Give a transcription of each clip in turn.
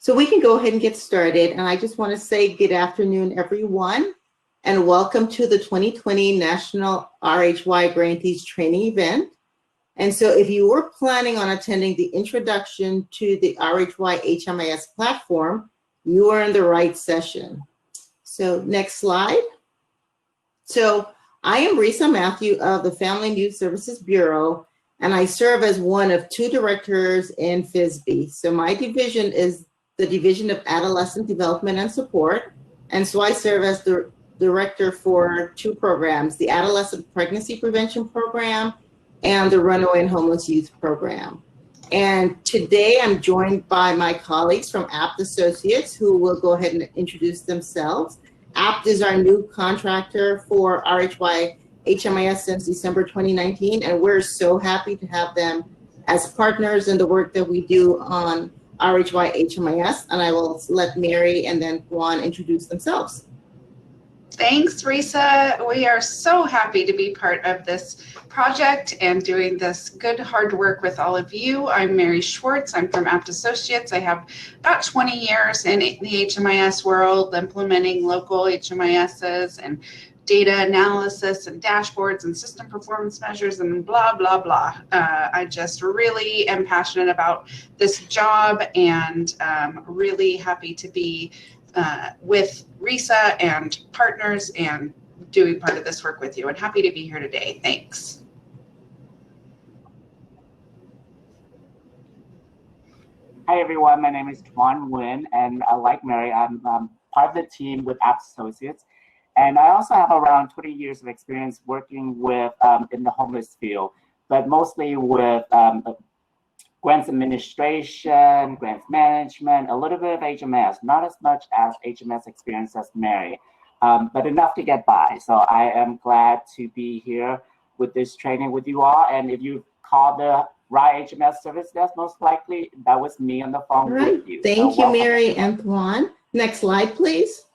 So we can go ahead and get started. And I just want to say good afternoon, everyone, and welcome to the 2020 National RHY Grantees Training Event. And so if you were planning on attending the introduction to the RHY-HMIS platform, you are in the right session. So next slide. So I am Risa Matthew of the Family and Youth Services Bureau, and I serve as one of two directors in FISB. So my division is the Division of Adolescent Development and Support. And so I serve as the director for two programs, the Adolescent Pregnancy Prevention Program and the Runaway and Homeless Youth Program. And today I'm joined by my colleagues from APT Associates who will go ahead and introduce themselves. APT is our new contractor for RHY-HMIS since December 2019, and we're so happy to have them as partners in the work that we do on RHY-HMIS, and I will let Mary and then Juan introduce themselves. Thanks, Risa. We are so happy to be part of this project and doing this good, hard work with all of you. I'm Mary Schwartz. I'm from APT Associates. I have about 20 years in the HMIS world, implementing local HMISs and data analysis and dashboards and system performance measures and blah, blah, blah. I just really am passionate about this job and really happy to be with Risa and partners and doing part of this work with you, and happy to be here today. Thanks. Hi everyone, my name is Juan Nguyen, and like Mary, I'm part of the team with APT Associates. And I also have around 20 years of experience working with in the homeless field, but mostly with grants administration, grants management, a little bit of HMS, not as much as HMS experience as Mary, but enough to get by. So I am glad to be here with this training with you all. And if you call the RHY-HMIS service desk, most likely that was me on the phone with you. Thank you, Mary and Juan. Next slide, please.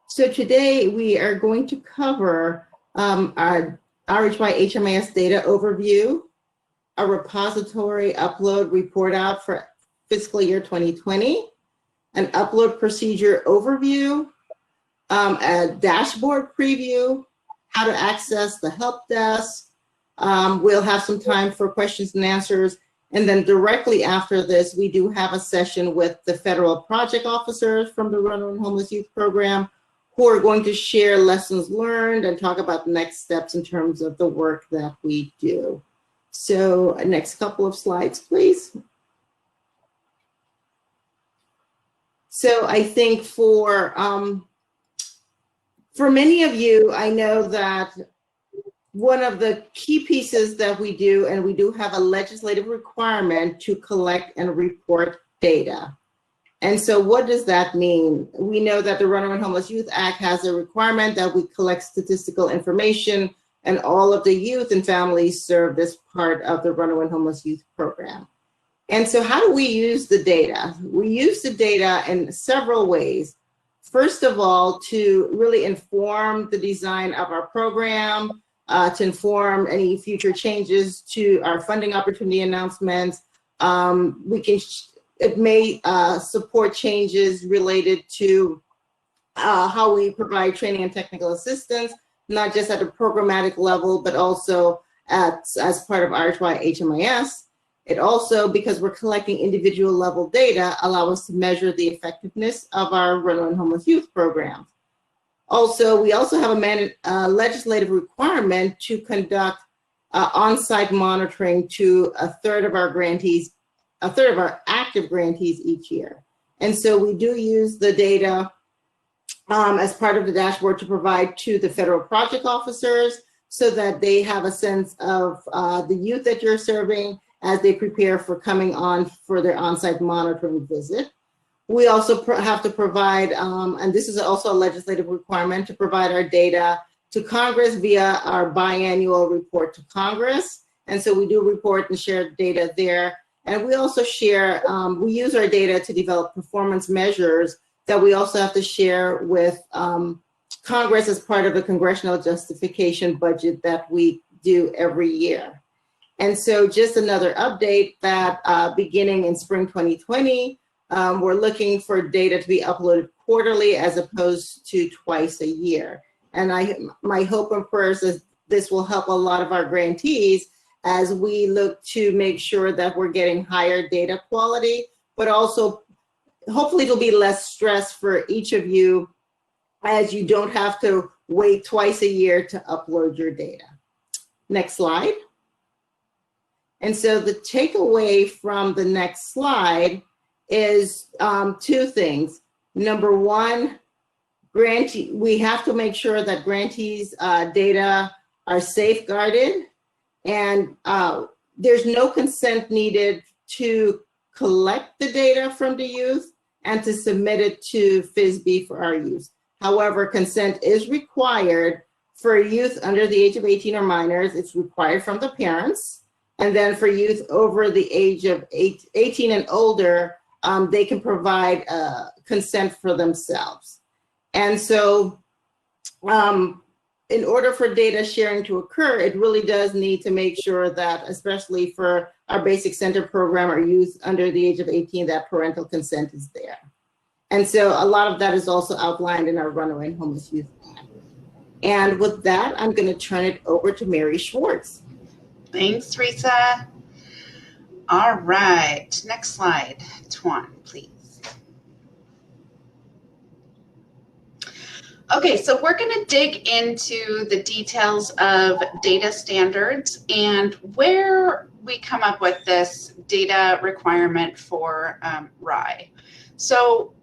So today we are going to cover our RHY-HMIS data overview, a repository upload report out for fiscal year 2020, an upload procedure overview, a dashboard preview, how to access the help desk. We'll have some time for questions and answers. And then directly after this, we do have a session with the federal project officers from the Runaway and Homeless Youth Program, who are going to share lessons learned and talk about the next steps in terms of the work that we do. So next couple of slides, please. So I think for many of you, I know that one of the key pieces that we do, and we do have a legislative requirement to collect and report data. And so what does that mean? We know that the Runaway and Homeless Youth Act has a requirement that we collect statistical information and all of the youth and families served as part of the Runaway and Homeless Youth Program. And so how do we use the data? We use the data in several ways. First of all, to really inform the design of our program, to inform any future changes to our funding opportunity announcements. It may support changes related to how we provide training and technical assistance, not just at a programmatic level, but also as part of RHY-HMIS. It also, because we're collecting individual level data, allow us to measure the effectiveness of our Runaway and Homeless Youth programs. Also, we also have a legislative requirement to conduct on-site monitoring to a third of our active grantees each year. And so we do use the data as part of the dashboard to provide to the federal project officers so that they have a sense of the youth that you're serving as they prepare for coming on for their on-site monitoring visit. We also have to provide, and this is also a legislative requirement, to provide our data to Congress via our biannual report to Congress. And so we do report and share data there. And we also share, we use our data to develop performance measures that we also have to share with Congress as part of the congressional justification budget that we do every year. And so just another update that beginning in spring 2020, we're looking for data to be uploaded quarterly as opposed to twice a year. And my hope and prayers is this will help a lot of our grantees as we look to make sure that we're getting higher data quality, but also hopefully it'll be less stress for each of you as you don't have to wait twice a year to upload your data. Next slide. And so the takeaway from the next slide is two things. Number one, we have to make sure that grantees' data are safeguarded, and there's no consent needed to collect the data from the youth and to submit it to FSB for our use. However, consent is required for youth under the age of 18 or minors. It's required from the parents. And then for youth over the age of 18 and older, they can provide consent for themselves. And so in order for data sharing to occur, it really does need to make sure that, especially for our basic center program or youth under the age of 18, that parental consent is there. And so a lot of that is also outlined in our Runaway and Homeless Youth Plan. And with that, I'm going to turn it over to Mary Schwartz. Thanks, Teresa. All right, next slide, Tuan, please. Okay, so we're going to dig into the details of data standards and where we come up with this data requirement for RHY. So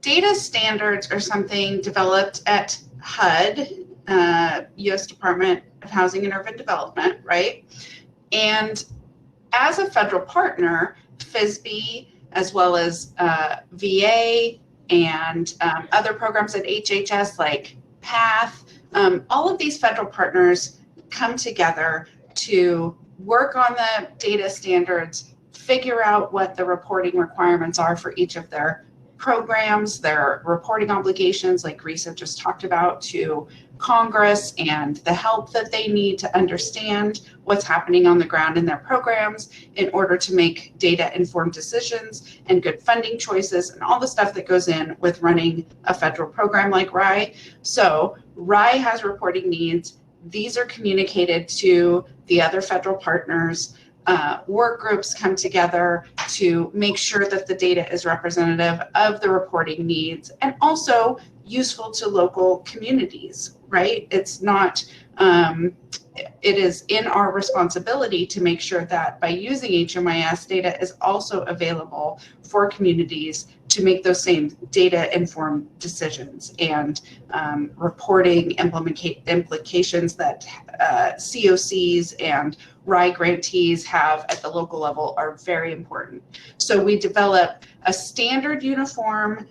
data standards are something developed at HUD, U.S. Department of Housing and Urban Development, right? And as a federal partner, FSB, as well as VA, and other programs at HHS like PATH, all of these federal partners come together to work on the data standards, figure out what the reporting requirements are for each of their programs, their reporting obligations, like Risa just talked about, to Congress, and the help that they need to understand what's happening on the ground in their programs in order to make data-informed decisions and good funding choices and all the stuff that goes in with running a federal program like RHY. So RHY has reporting needs. These are communicated to the other federal partners. Work groups come together to make sure that the data is representative of the reporting needs and also useful to local communities, right? It's not, it is in our responsibility to make sure that by using HMIS, data is also available for communities to make those same data-informed decisions and reporting implications that COCs and RHY grantees have at the local level are very important. So we develop a standard uniform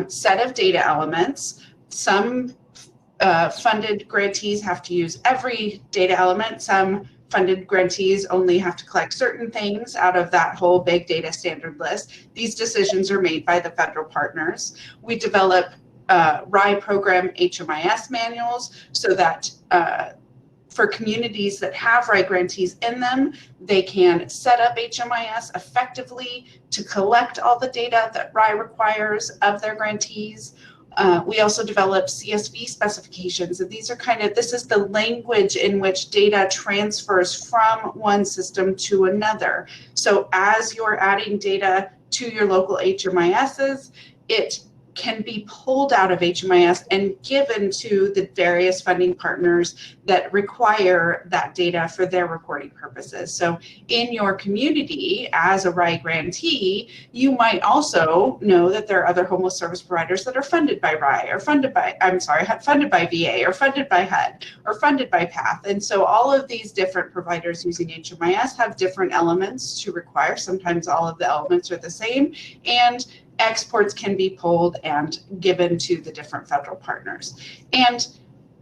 set of data elements. Some funded grantees have to use every data element. Some funded grantees only have to collect certain things out of that whole big data standard list. These decisions are made by the federal partners. We develop RHY program HMIS manuals so that for communities that have RHY grantees in them, they can set up HMIS effectively to collect all the data that RHY requires of their grantees. We also develop CSV specifications, and these are this is the language in which data transfers from one system to another. So as you're adding data to your local HMISs, it can be pulled out of HMIS and given to the various funding partners that require that data for their reporting purposes. So in your community, as a RHY grantee, you might also know that there are other homeless service providers that are funded by RHY or funded by VA or funded by HUD or funded by PATH. And so all of these different providers using HMIS have different elements to require. Sometimes all of the elements are the same, and exports can be pulled and given to the different federal partners. And,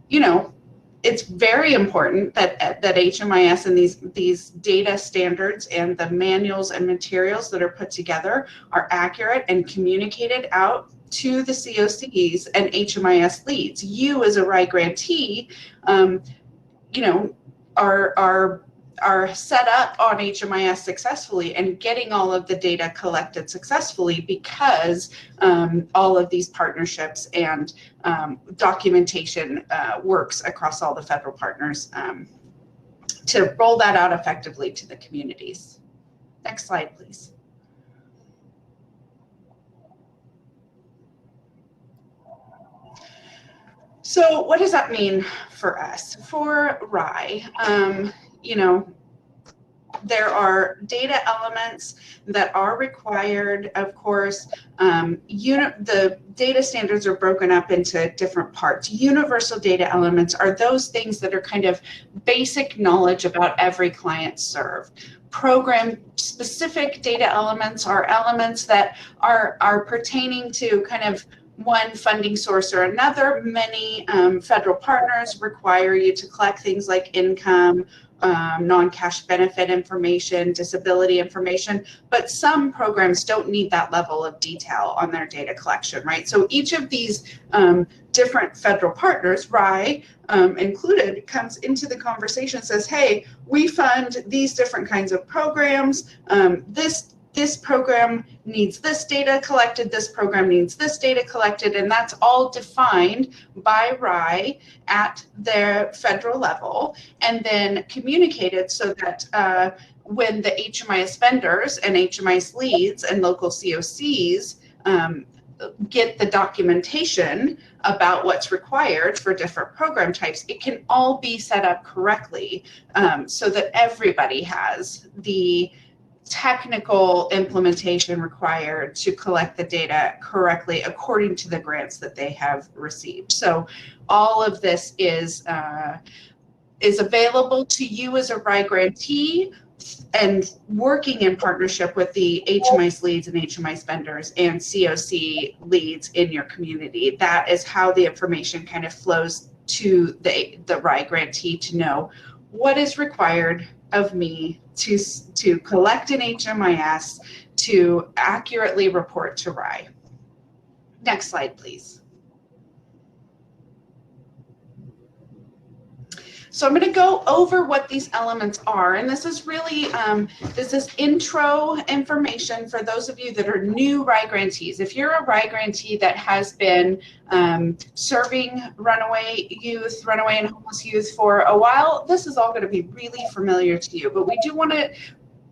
you know, it's very important that HMIS and these data standards and the manuals and materials that are put together are accurate and communicated out to the COCs and HMIS leads. You as a RHY grantee, you know, are are set up on HMIS successfully and getting all of the data collected successfully because all of these partnerships and documentation works across all the federal partners to roll that out effectively to the communities. Next slide, please. So what does that mean for us? For RHY, you know, there are data elements that are required, of course. The data standards are broken up into different parts. Universal data elements are those things that are kind of basic knowledge about every client served. Program specific data elements are elements that are pertaining to kind of one funding source or another. Many federal partners require you to collect things like income, non-cash benefit information, disability information, but some programs don't need that level of detail on their data collection, right? So each of these different federal partners, RHY included, comes into the conversation and says, hey, we fund these different kinds of programs. This program needs this data collected, this program needs this data collected, and that's all defined by RHY at their federal level and then communicated so that when the HMIS vendors and HMIS leads and local COCs get the documentation about what's required for different program types, it can all be set up correctly so that everybody has the technical implementation required to collect the data correctly according to the grants that they have received. So all of this is available to you as a RHY grantee and working in partnership with the HMIS leads and HMIS vendors and COC leads in your community. That is how the information kind of flows to the RHY grantee to know what is required of me to collect an HMIS to accurately report to RHY. Next slide, please. So I'm going to go over what these elements are, and this is really, this is intro information for those of you that are new RHY grantees. If you're a RHY grantee that has been serving runaway and homeless youth for a while, this is all going to be really familiar to you, but we do want to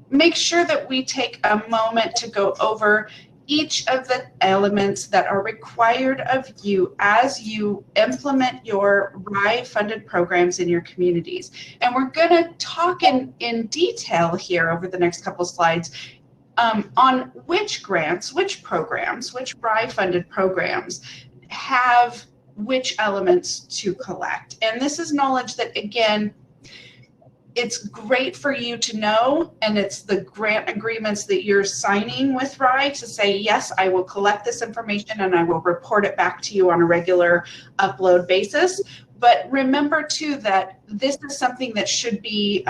make sure that we take a moment to go over each of the elements that are required of you as you implement your RHY funded programs in your communities. And we're going to talk in detail here over the next couple slides on which grants, which programs, which RHY funded programs have which elements to collect. And this is knowledge that, again, it's great for you to know, and it's the grant agreements that you're signing with RHY to say, yes, I will collect this information and I will report it back to you on a regular upload basis. But remember too that this is something that should be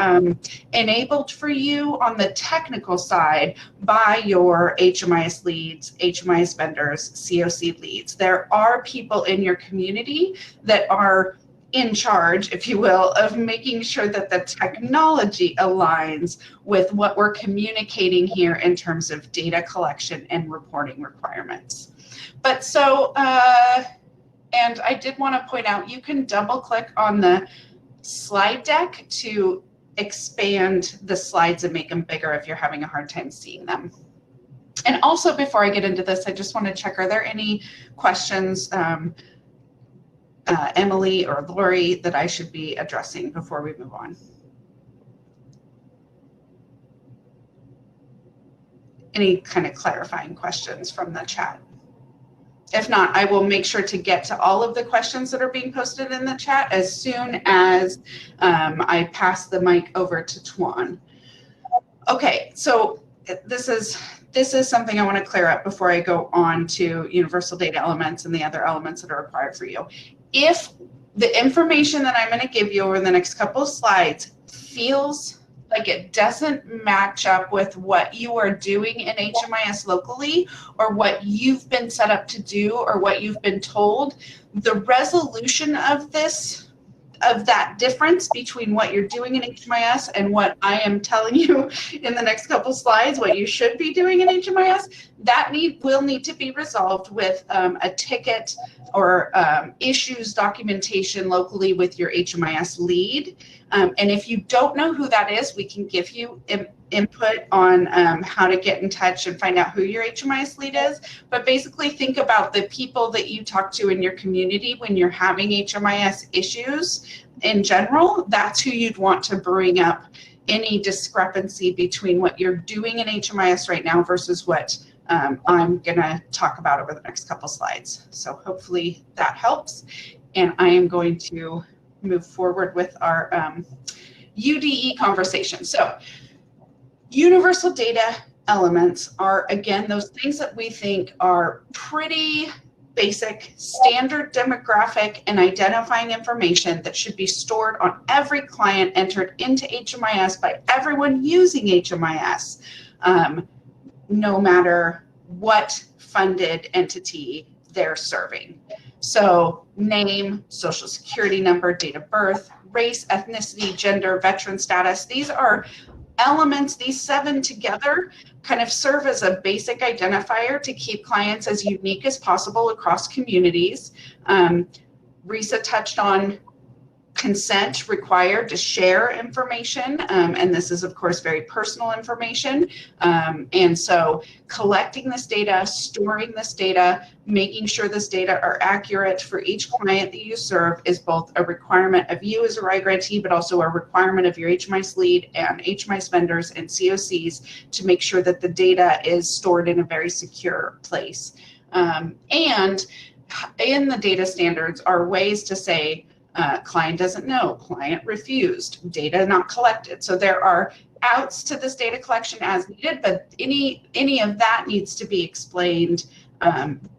enabled for you on the technical side by your HMIS leads, HMIS vendors, COC leads. There are people in your community that are in charge, if you will, of making sure that the technology aligns with what we're communicating here in terms of data collection and reporting requirements. But so, and I did want to point out, you can double click on the slide deck to expand the slides and make them bigger if you're having a hard time seeing them. And also, before I get into this, I just want to check, are there any questions, Emily or Lori, that I should be addressing before we move on? Any kind of clarifying questions from the chat? If not, I will make sure to get to all of the questions that are being posted in the chat as soon as I pass the mic over to Tuan. Okay, so this is something I want to clear up before I go on to universal data elements and the other elements that are required for you. If the information that I'm going to give you over the next couple of slides feels like it doesn't match up with what you are doing in HMIS locally or what you've been set up to do or what you've been told, the resolution of this of that difference between what you're doing in HMIS and what I am telling you in the next couple slides, what you should be doing in HMIS, that will need to be resolved with a ticket or issues documentation locally with your HMIS lead. And if you don't know who that is, we can give you input on how to get in touch and find out who your HMIS lead is. But basically think about the people that you talk to in your community when you're having HMIS issues in general. That's who you'd want to bring up any discrepancy between what you're doing in HMIS right now versus what I'm gonna talk about over the next couple slides. So hopefully that helps. And I am going to move forward with our UDE conversation. So universal data elements are, again, those things that we think are pretty basic, standard demographic and identifying information that should be stored on every client entered into HMIS by everyone using HMIS, no matter what funded entity they're serving. So name, social security number, date of birth, race, ethnicity, gender, veteran status. These are elements, these 7 together kind of serve as a basic identifier to keep clients as unique as possible across communities. Risa touched on consent required to share information, and this is of course very personal information, and so collecting this data, storing this data, making sure this data are accurate for each client that you serve is both a requirement of you as a RHY grantee, but also a requirement of your HMIS lead and HMIS vendors and COCs to make sure that the data is stored in a very secure place. And in the data standards are ways to say, client doesn't know, client refused, data not collected. So there are outs to this data collection as needed, but any of that needs to be explained,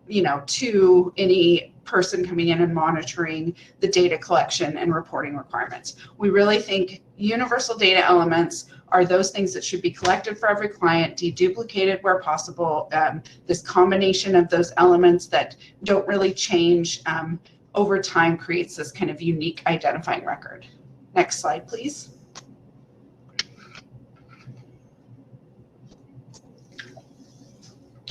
you know, to any person coming in and monitoring the data collection and reporting requirements. We really think universal data elements are those things that should be collected for every client, deduplicated where possible. This combination of those elements that don't really change over time creates this kind of unique identifying record. Next slide, please.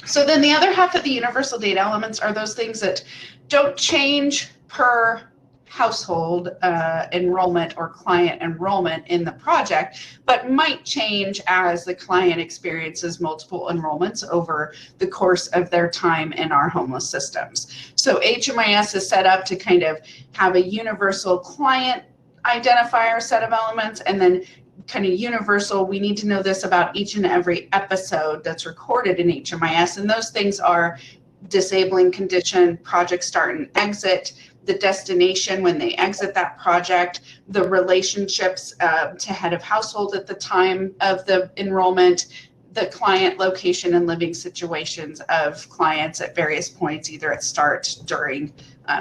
So then the other half of the universal data elements are those things that don't change per household enrollment or client enrollment in the project, but might change as the client experiences multiple enrollments over the course of their time in our homeless systems. So HMIS is set up to kind of have a universal client identifier set of elements, and then kind of universal, we need to know this about each and every episode that's recorded in HMIS, and those things are disabling condition, project start and exit, the destination when they exit that project, the relationships to head of household at the time of the enrollment, the client location and living situations of clients at various points, either at start, during,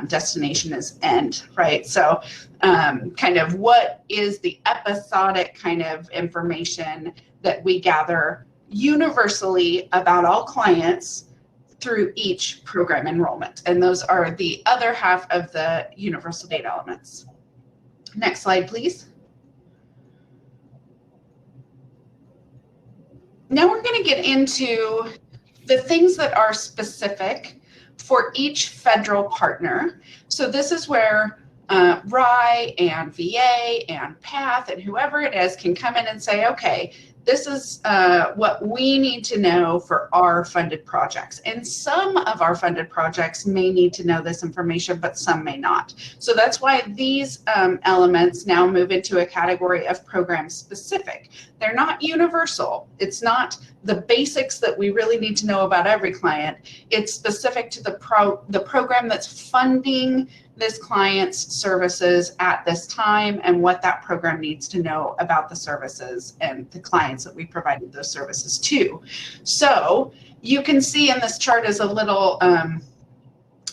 destination as end, right? So kind of what is the episodic kind of information that we gather universally about all clients through each program enrollment. And those are the other half of the universal data elements. Next slide, please. Now we're going to get into the things that are specific for each federal partner. So this is where RHY and VA and PATH and whoever it is can come in and say, okay, this is what we need to know for our funded projects. And some of our funded projects may need to know this information, but some may not. So that's why these elements now move into a category of program specific. They're not universal. It's not the basics that we really need to know about every client. It's specific to the program that's funding this client's services at this time and what that program needs to know about the services and the clients that we provided those services to. So you can see in this chart is a little,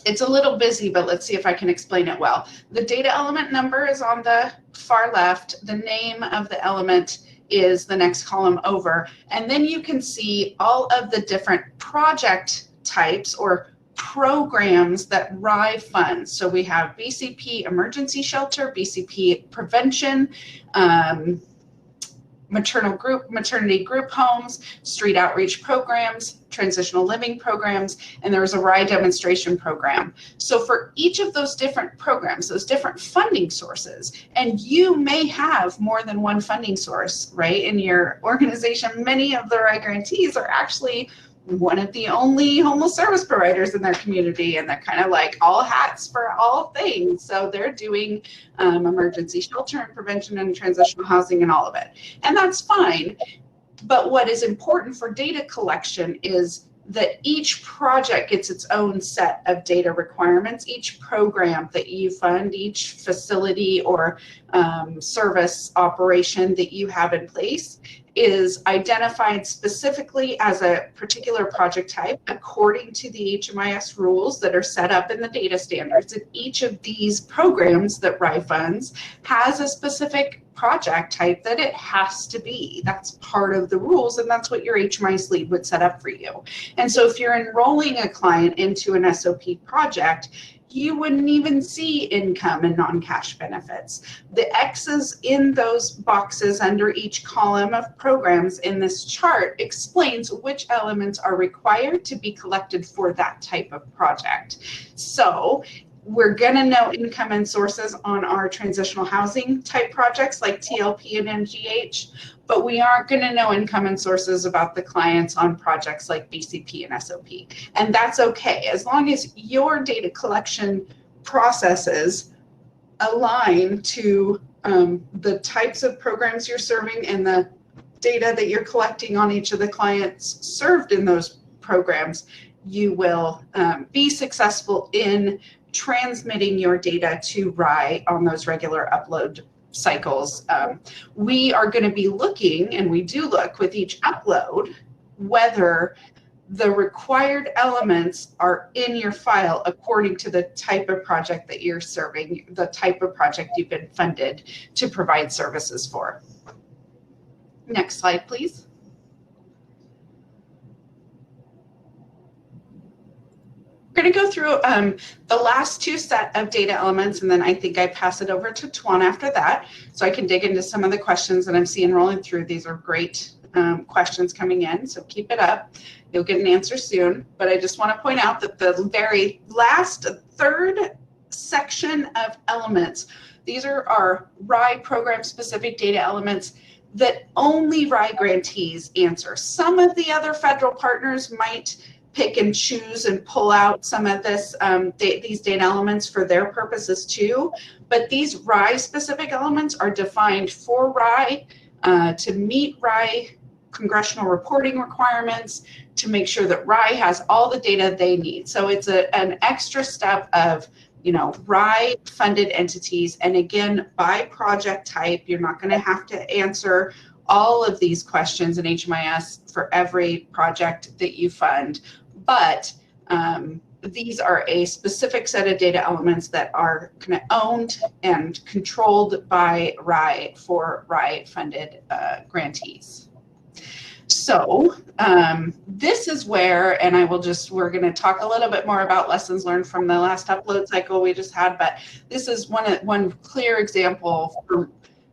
it's a little busy, but let's see if I can explain it well. The data element number is on the far left. The name of the element is the next column over. And then you can see all of the different project types or programs that RHY funds. So we have BCP Emergency Shelter, BCP Prevention, maternity group homes, street outreach programs, transitional living programs, and there was a RHY demonstration program. So for each of those different programs, those different funding sources, and you may have more than one funding source, right, in your organization. Many of the RHY grantees are actually one of the only homeless service providers in their community, and they're kind of like all hats for all things. So they're doing emergency shelter and prevention and transitional housing and all of it. And that's fine. But what is important for data collection is that each project gets its own set of data requirements. Each program that you fund, each facility or service operation that you have in place is identified specifically as a particular project type according to the HMIS rules that are set up in the data standards. And each of these programs that RHY funds has a specific project type that it has to be. That's part of the rules, and that's what your HMIS lead would set up for you. And so if you're enrolling a client into an SOP project, you wouldn't even see income and non-cash benefits. The X's in those boxes under each column of programs in this chart explains which elements are required to be collected for that type of project. So we're gonna know income and sources on our transitional housing type projects like TLP and MGH, but we aren't gonna know income and sources about the clients on projects like BCP and SOP. And that's okay, as long as your data collection processes align to the types of programs you're serving and the data that you're collecting on each of the clients served in those programs, you will be successful in transmitting your data to RHY on those regular upload cycles. We are going to be looking, and we do look with each upload, whether the required elements are in your file according to the type of project that you're serving, the type of project you've been funded to provide services for. Next slide, please. We're going to go through the last two set of data elements, and then I think I pass it over to Tuan after that, so I can dig into some of the questions that I'm seeing rolling through. These are great questions coming in, so keep it up. You'll get an answer soon, but I just want to point out that the very last third section of elements, these are our RHY program specific data elements that only RHY grantees answer. Some of the other federal partners might pick and choose and pull out some of this, these data elements for their purposes too. But these RHY specific elements are defined for RHY to meet RHY congressional reporting requirements, to make sure that RHY has all the data they need. So it's an extra step of, you know, RHY funded entities. And again, by project type, you're not going to have to answer all of these questions in HMIS for every project that you fund, but these are a specific set of data elements that are kind of owned and controlled by RHY for RHY funded grantees. So this is where, and we're going to talk a little bit more about lessons learned from the last upload cycle we just had, but this is one clear example for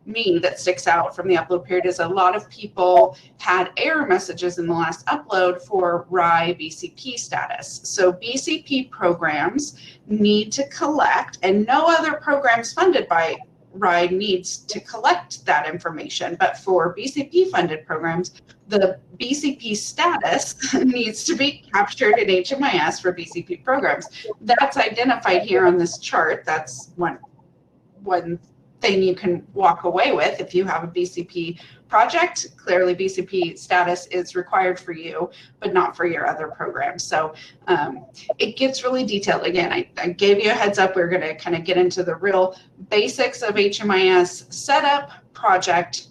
me that sticks out from the upload period is a lot of people had error messages in the last upload for RHY BCP status. So BCP programs need to collect, and no other programs funded by RHY needs to collect that information, but for BCP funded programs, the BCP status needs to be captured in HMIS for BCP programs. That's identified here on this chart. That's one thing you can walk away with if you have a BCP project. Clearly BCP status is required for you, but not for your other programs. So it gets really detailed. Again, I gave you a heads up. We're going to kind of get into the real basics of HMIS setup, project,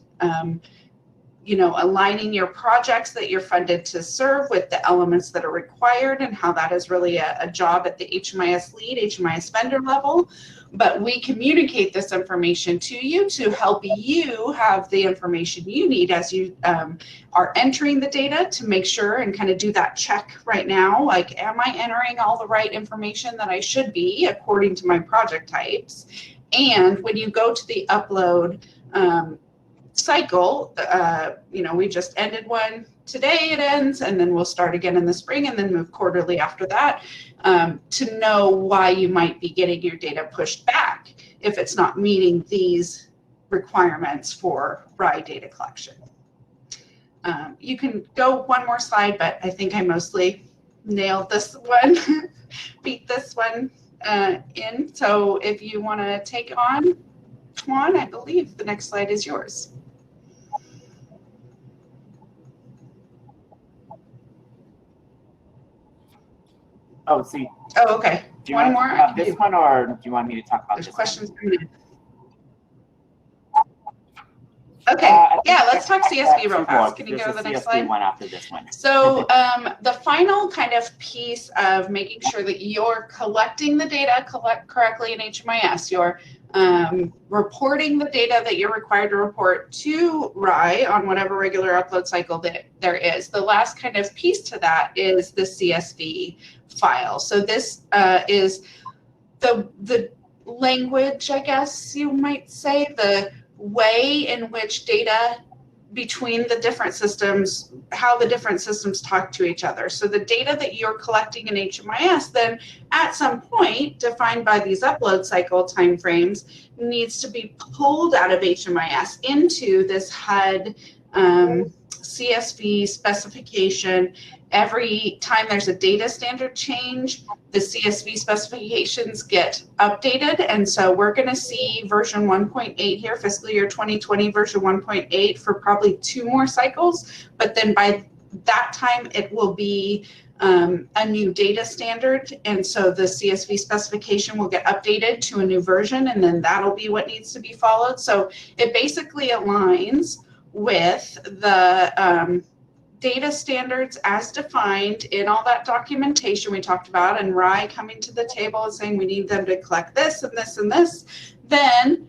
aligning your projects that you're funded to serve with the elements that are required, and how that is really a job at the HMIS lead, HMIS vendor level. But we communicate this information to you to help you have the information you need as you are entering the data, to make sure and kind of do that check right now. Like, am I entering all the right information that I should be according to my project types? And when you go to the upload cycle, we just ended one today, it ends, and then we'll start again in the spring, and then move quarterly after that, to know why you might be getting your data pushed back if it's not meeting these requirements for RHY data collection. You can go one more slide, but I think I mostly nailed this one, beat this one in. So if you want to take on, Juan, I believe the next slide is yours. Oh, see. Oh, okay. Do you want more? To talk about this one, or do you want me to talk about this questions one? coming in. Okay, yeah, let's talk CSV real fast. Can you go to the next slide? One after this one. So the final kind of piece of making sure that you're collecting the data correctly in HMIS, you're reporting the data that you're required to report to RHY on whatever regular upload cycle that there is. The last kind of piece to that is the CSV file. So this is the language, I guess you might say, the way in which data between the different systems, how the different systems talk to each other. So the data that you're collecting in HMIS then at some point defined by these upload cycle timeframes needs to be pulled out of HMIS into this HUD CSV specification. Every time there's a data standard change, the CSV specifications get updated. And so we're going to see version 1.8 here, fiscal year 2020 version 1.8 for probably 2 more cycles. But then by that time, it will be a new data standard. And so the CSV specification will get updated to a new version, and then that'll be what needs to be followed. So it basically aligns with the data standards as defined in all that documentation we talked about, and RHY coming to the table and saying we need them to collect this and this and this. Then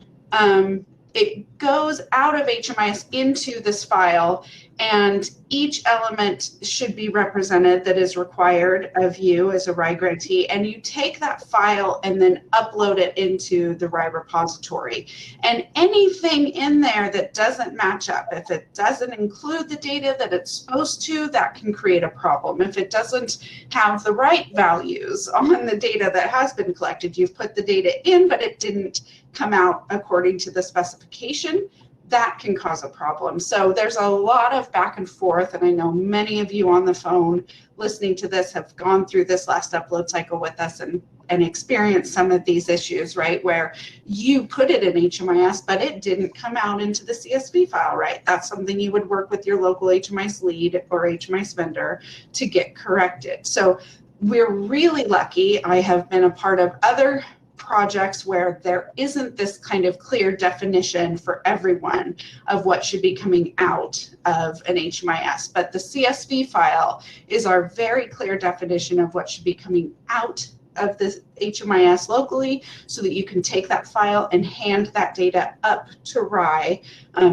it goes out of HMIS into this file, and each element should be represented that is required of you as a RHY grantee, and you take that file and then upload it into the RHY repository. And anything in there that doesn't match up, if it doesn't include the data that it's supposed to, that can create a problem. If it doesn't have the right values on the data that has been collected, you've put the data in, but it didn't come out according to the specification, that can cause a problem. So there's a lot of back and forth, and I know many of you on the phone listening to this have gone through this last upload cycle with us and experienced some of these issues, right, where you put it in HMIS, but it didn't come out into the CSV file, right? That's something you would work with your local HMIS lead or HMIS vendor to get corrected. So we're really lucky. I have been a part of other projects where there isn't this kind of clear definition for everyone of what should be coming out of an HMIS. But the CSV file is our very clear definition of what should be coming out of the HMIS locally, so that you can take that file and hand that data up to RHY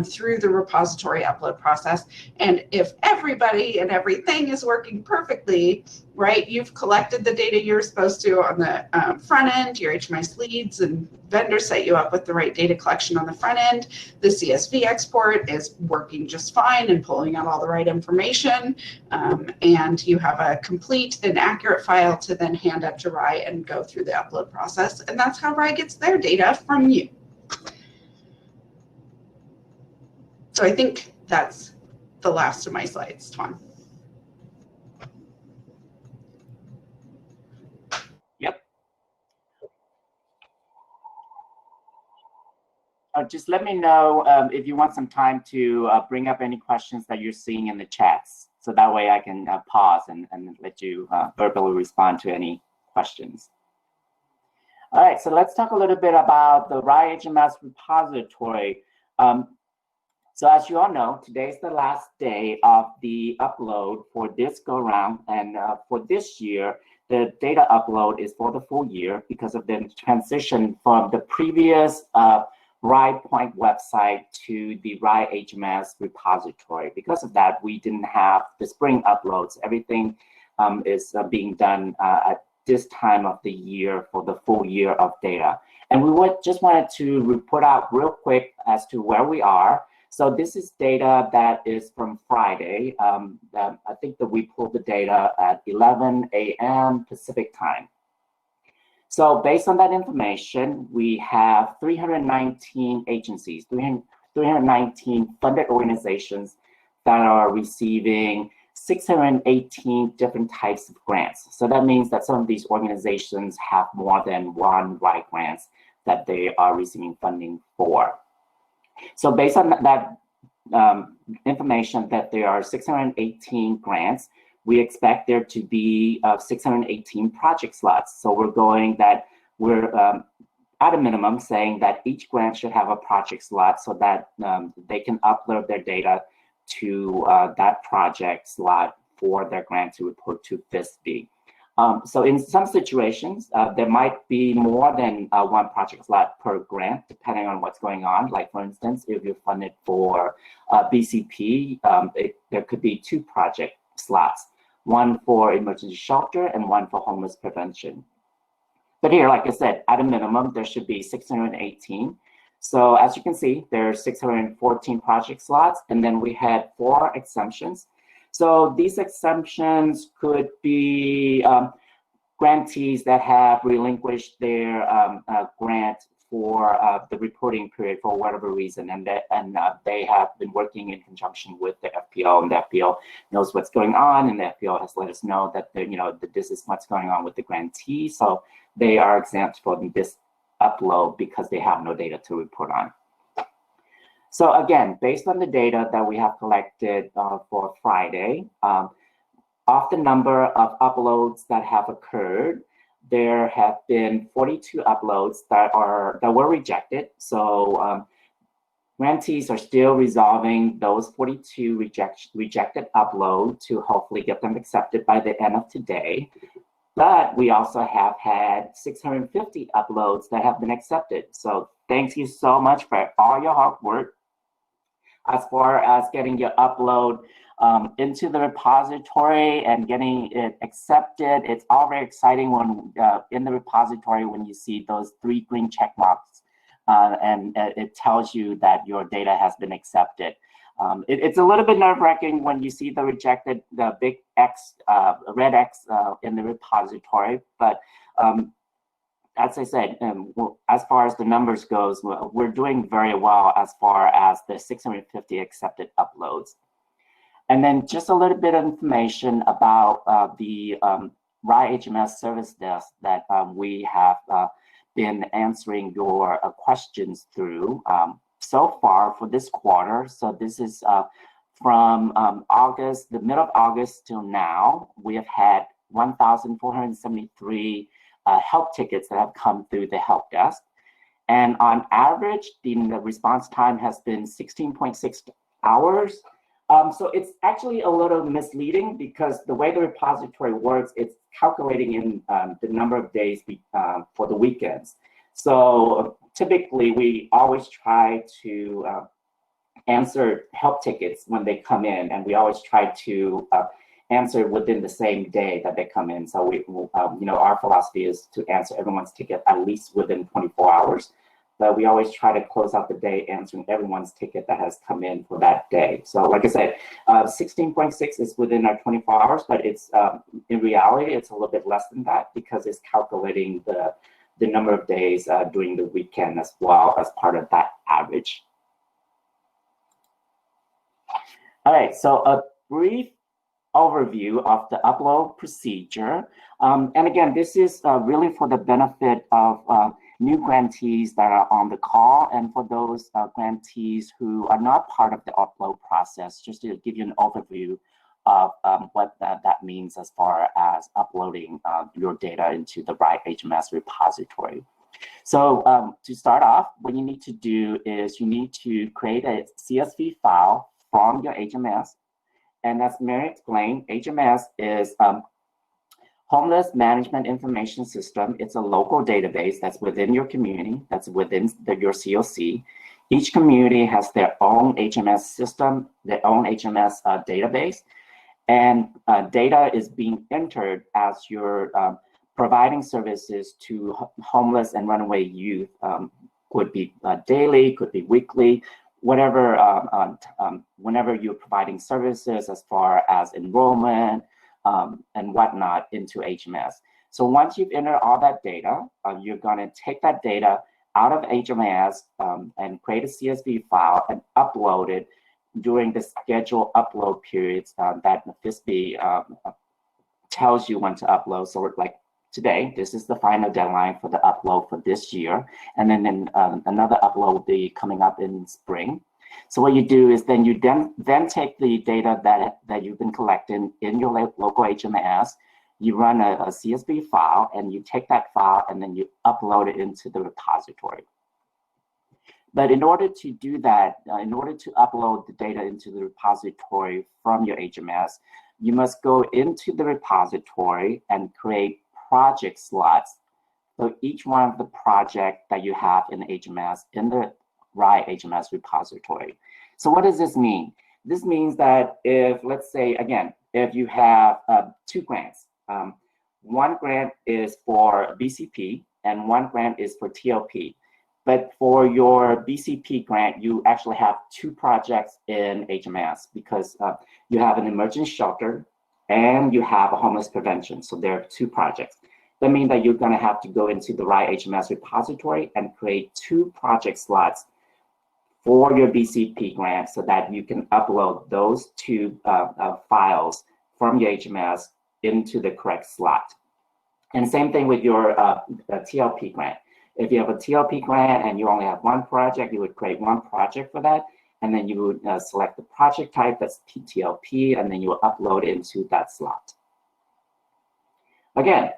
through the repository upload process. And if everybody and everything is working perfectly, right, you've collected the data you're supposed to on the front end, your HMIS leads and vendors set you up with the right data collection on the front end, the CSV export is working just fine and pulling out all the right information, and you have a complete and accurate file to then hand up to RHY and go through the upload process. And that's how RHY gets their data from you. So I think that's the last of my slides, Tom. Yep. Just let me know if you want some time to bring up any questions that you're seeing in the chats. So that way I can pause and let you verbally respond to any questions. All right, so let's talk a little bit about the RHY-HMIS repository. So as you all know, today is the last day of the upload for this go round, and for this year, the data upload is for the full year because of the transition from the previous RHY-Point website to the RHY-HMIS repository. Because of that, we didn't have the spring uploads. Everything is being done at this time of the year for the full year of data. And we just wanted to report out real quick as to where we are. So this is data that is from Friday. I think that we pulled the data at 11 a.m. Pacific time. So based on that information, we have 319 agencies, 319 funded organizations that are receiving 618 different types of grants. So that means that some of these organizations have more than one RHY grants that they are receiving funding for. So based on that information that there are 618 grants, we expect there to be 618 project slots. So we're at a minimum saying that each grant should have a project slot so that they can upload their data to that project slot for their grant to report to FISB. So in some situations, there might be more than one project slot per grant, depending on what's going on. Like for instance, if you're funded for BCP, there could be 2 project slots, one for emergency shelter and one for homeless prevention. But here, like I said, at a minimum, there should be 618. So as you can see, there are 614 project slots, and then we had 4 exemptions. So these exemptions could be grantees that have relinquished their grant for the reporting period for whatever reason, and they have been working in conjunction with the FPO, and the FPO knows what's going on, and the FPO has let us know that that this is what's going on with the grantee, so they are exempt from this upload because they have no data to report on. So again, based on the data that we have collected for Friday, of the number of uploads that have occurred, there have been 42 uploads that were rejected. So grantees are still resolving those 42 rejected uploads to hopefully get them accepted by the end of today. But we also have had 650 uploads that have been accepted. So thank you so much for all your hard work. As far as getting your upload into the repository and getting it accepted, it's all very exciting when in the repository when you see those 3 green check marks and it tells you that your data has been accepted. It's a little bit nerve-wracking when you see the big X, red X in the repository, but as I said, as far as the numbers goes, we're doing very well as far as the 650 accepted uploads. And then just a little bit of information about the RHY-HMIS service desk that we have been answering your questions through so far for this quarter. So this is from August, the middle of August till now, we have had 1,473 help tickets that have come through the help desk. And on average, the response time has been 16.6 hours. So it's actually a little misleading because the way the repository works, it's calculating in the number of days for the weekends. So typically, we always try to answer help tickets when they come in, and we always try to answer within the same day that they come in. So we, our philosophy is to answer everyone's ticket at least within 24 hours. But we always try to close out the day answering everyone's ticket that has come in for that day. So like I said, 16.6 is within our 24 hours, but it's in reality, it's a little bit less than that because it's calculating the number of days during the weekend as well as part of that average. All right, so a brief overview of the upload procedure. And again, this is really for the benefit of new grantees that are on the call and for those grantees who are not part of the upload process, just to give you an overview of what that means as far as uploading your data into the RHY-HMIS repository. So to start off, what you need to do is you need to create a CSV file from your HMS. And as Mary explained, HMS is Homeless Management Information System. It's a local database that's within your community, that's within your COC. Each community has their own HMS system, their own HMS database, and data is being entered as you're providing services to homeless and runaway youth. Could be daily, could be weekly, whatever, whenever you're providing services as far as enrollment and whatnot into HMS. So once you've entered all that data, you're going to take that data out of HMS and create a CSV file and upload it during the scheduled upload periods that the FISB tells you when to upload. So like today, this is the final deadline for the upload for this year. And then another upload will be coming up in spring. So what you do is then you then take the data that you've been collecting in your local HMS, you run a CSV file, and you take that file and then you upload it into the repository. But in order to do that, in order to upload the data into the repository from your HMS, you must go into the repository and create project slots. So each one of the projects that you have in the HMS, in the RHY-HMIS repository. So what does this mean? This means that if, let's say, again, if you have 2 grants, one grant is for BCP and one grant is for TLP. But for your BCP grant, you actually have 2 projects in HMS because you have an emergency shelter and you have a homeless prevention. So there are 2 projects. That means that you're going to have to go into the RHY-HMIS repository and create 2 project slots for your BCP grant so that you can upload those 2 files from your HMS into the correct slot. And same thing with your TLP grant. If you have a TLP grant and you only have 1 project, you would create 1 project for that. And then you would select the project type, that's TLP, and then you will upload into that slot. Again,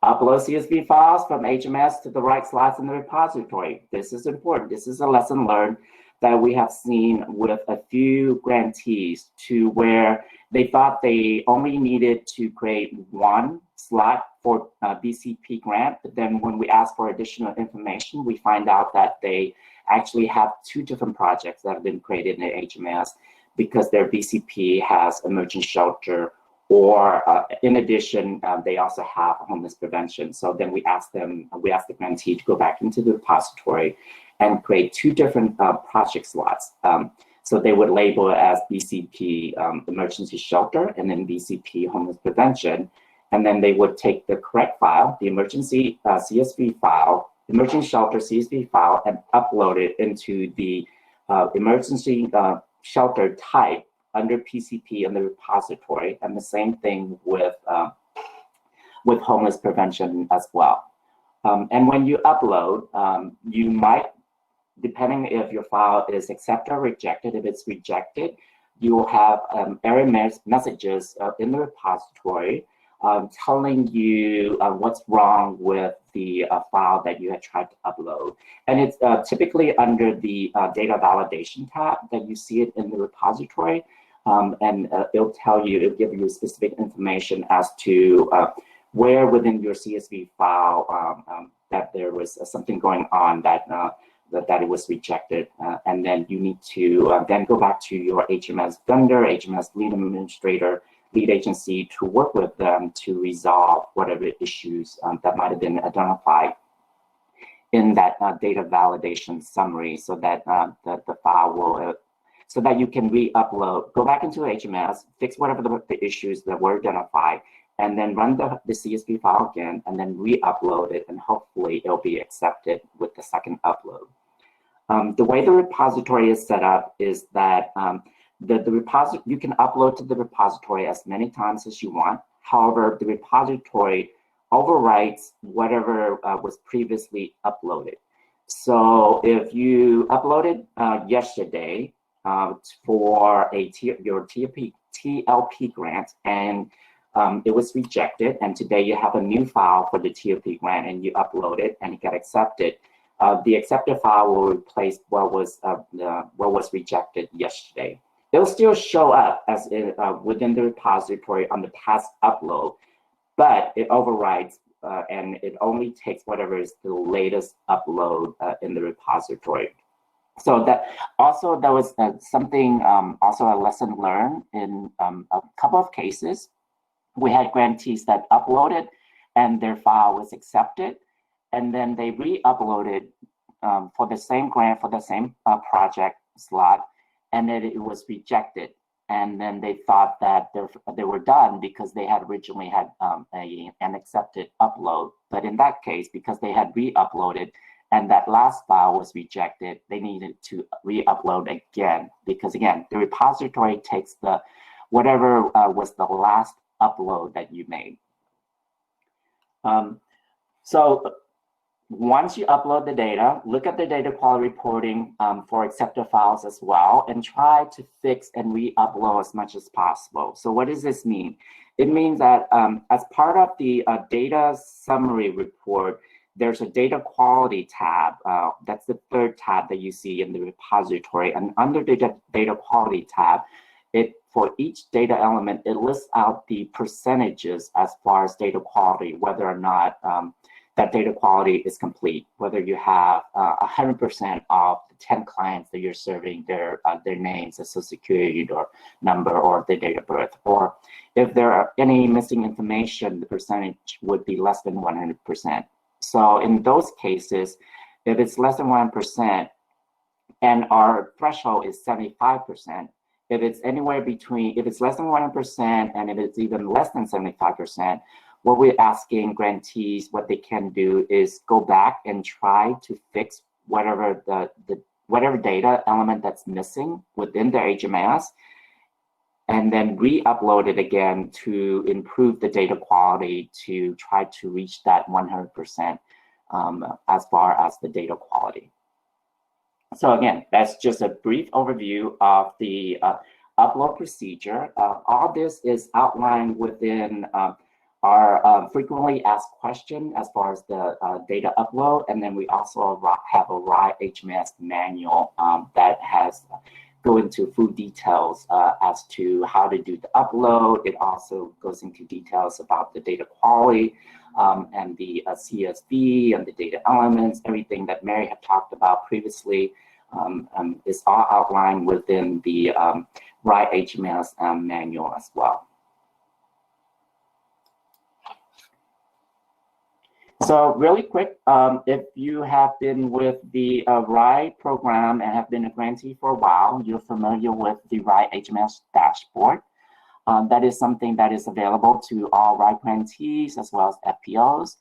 upload CSV files from HMS to the right slots in the repository. This is important. This is a lesson learned that we have seen with a few grantees to where they thought they only needed to create 1 slot for BCP grant. But then when we ask for additional information, we find out that they actually have 2 different projects that have been created in the HMS because their BCP has emergency shelter, or in addition, they also have homeless prevention. So then we ask the grantee to go back into the repository and create 2 different project slots. So they would label it as BCP emergency shelter and then BCP homeless prevention. And then they would take the correct file, the emergency CSV file, emergency shelter CSV file, and upload it into the emergency shelter type under PCP in the repository, and the same thing with homeless prevention as well. And when you upload, you might, depending if your file is accepted or rejected, if it's rejected, you will have error messages in the repository telling you what's wrong with the file that you had tried to upload. And it's typically under the data validation tab that you see it in the repository. And it'll give you specific information as to where within your CSV file that there was something going on that it was rejected. And then you need to then go back to your HMS vendor, HMS lead administrator, lead agency to work with them to resolve whatever issues that might have been identified in that data validation summary, so that the file will, so that you can re-upload, go back into HMS, fix whatever the issues that were identified, and then run the CSV file again, and then re-upload it, and hopefully it'll be accepted with the second upload. The way the repository is set up is that you can upload to the repository as many times as you want. However, the repository overwrites whatever was previously uploaded. So if you uploaded yesterday for your TLP grant, and it was rejected, and today you have a new file for the TOP grant, and you upload it, and it got accepted. The accepted file will replace what was rejected yesterday. It'll still show up as within the repository on the past upload, but it overrides and it only takes whatever is the latest upload in the repository. So that also there was something also a lesson learned in a couple of cases. We had grantees that uploaded and their file was accepted, and then they re-uploaded for the same grant for the same project slot, and then it was rejected. And then they thought that they were done because they had originally had an accepted upload. But in that case, because they had re-uploaded and that last file was rejected, they needed to re-upload again, because again, the repository takes the whatever was the last upload that you made. So once you upload the data, look at the data quality reporting for accepted files as well, and try to fix and re-upload as much as possible. So what does this mean? It means that as part of the data summary report, there's a data quality tab. That's the third tab that you see in the repository. And under the data quality tab, for each data element, it lists out the percentages as far as data quality, whether or not that data quality is complete, whether you have 100% of the 10 clients that you're serving, their names, the social security number, or the date of birth, or if there are any missing information, the percentage would be less than 100%. So in those cases, if it's less than 1% and our threshold is 75%, if it's anywhere between, if it's less than 1% and if it's even less than 75%, what we're asking grantees, what they can do is go back and try to fix whatever whatever data element that's missing within their HMIS, and then re-upload it again to improve the data quality to try to reach that 100% as far as the data quality. So again, that's just a brief overview of the upload procedure. All this is outlined within our frequently asked question as far as the data upload, and then we also have a RHY-HMIS manual that has go into full details as to how to do the upload. It also goes into details about the data quality and the CSV and the data elements, everything that Mary had talked about previously is all outlined within the RHY-HMIS manual as well. So really quick, if you have been with the RHY program and have been a grantee for a while, you're familiar with the RHY-HMIS dashboard. That is something that is available to all RHY grantees as well as FPOs.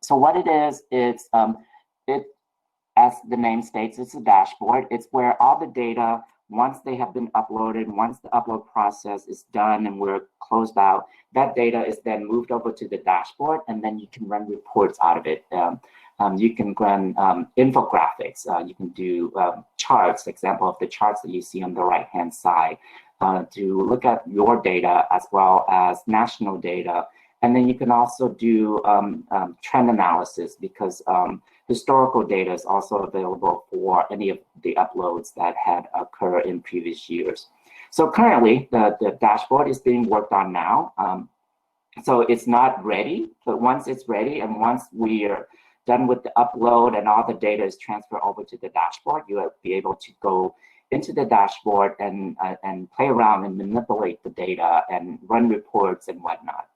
So what it is, it's as the name states, it's a dashboard. It's where all the data, once they have been uploaded, once the upload process is done and we're closed out, that data is then moved over to the dashboard, and then you can run reports out of it. You can run infographics. You can do charts, example of the charts that you see on the right-hand side, to look at your data as well as national data. And then you can also do trend analysis, because historical data is also available for any of the uploads that had occurred in previous years. So currently, the dashboard is being worked on now. So it's not ready, but once it's ready and once we are done with the upload and all the data is transferred over to the dashboard, you will be able to go into the dashboard and play around and manipulate the data and run reports and whatnot.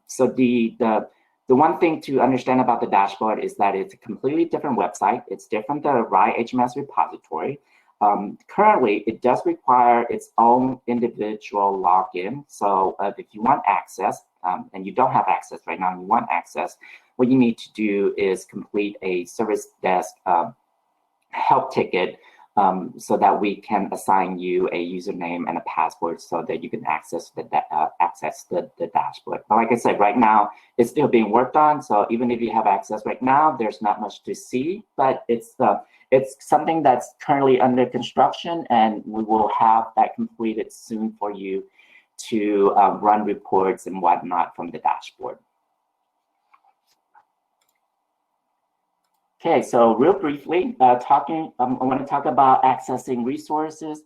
So the one thing to understand about the dashboard is that it's a completely different website. It's different than the RHY-HMIS repository. Currently, it does require its own individual login. So if you want access, and you don't have access right now, and you want access, what you need to do is complete a service desk help ticket so that we can assign you a username and a password so that you can access the dashboard. But like I said, right now, it's still being worked on. So even if you have access right now, there's not much to see, but it's something that's currently under construction, and we will have that completed soon for you to run reports and whatnot from the dashboard. Okay, so real briefly, I want to talk about accessing resources